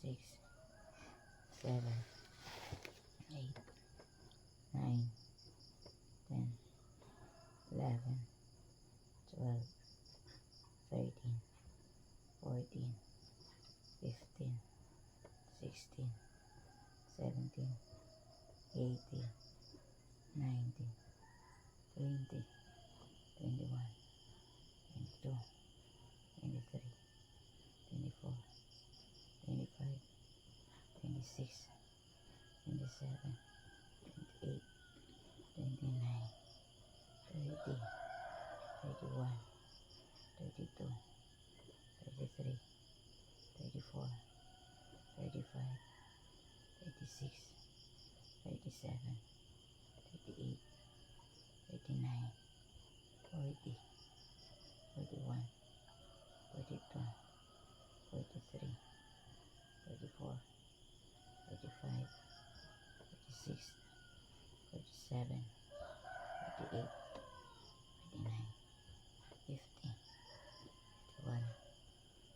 6, 7, 8, 9, 10, 11, 12, 13, 14, 15, 16, 17, 18, 19, 20, 21, 22, 23, 24, 25, 26, 27, 28, 29, 30, 31, 32, 33, 34, 35, 36, 37, 38, 39, 40, 41, 42, 43, 44, 45, 46, 47, 48, 49, 50, 51, 52,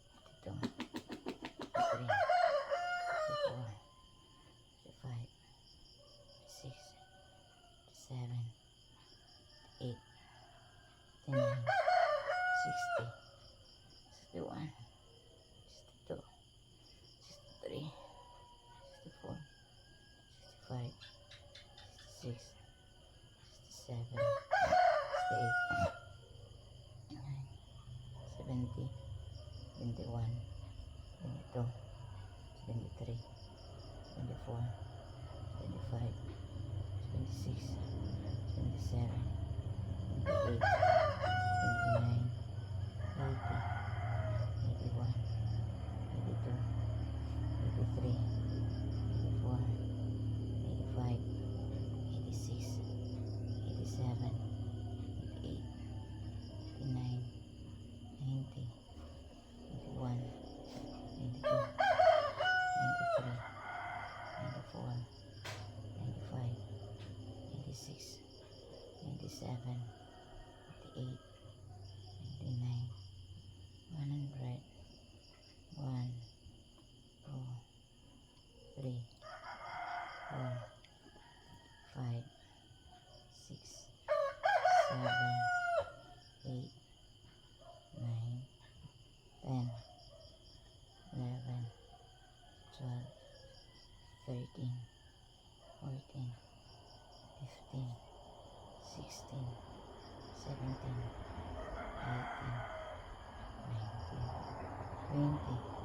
53, 54, 55, 56, 57, 58, 59, 60, 61, 62, 63, 64, 65, 66, 67, 68, 70, 71, 72, 73, 74, 75, 76, 77, 78, 79, 80, 81, 82, 83, 84, 85, 86, 87, 88, 89, 90, 91, 92, 93, 94, 95, 96, 97, 98, 99, 100, 1, 2, 3, 4, 5, 6, 7, 8, 9, 10, 11, 12, 13, 14, 15, 16, 17, 18, 19, 20,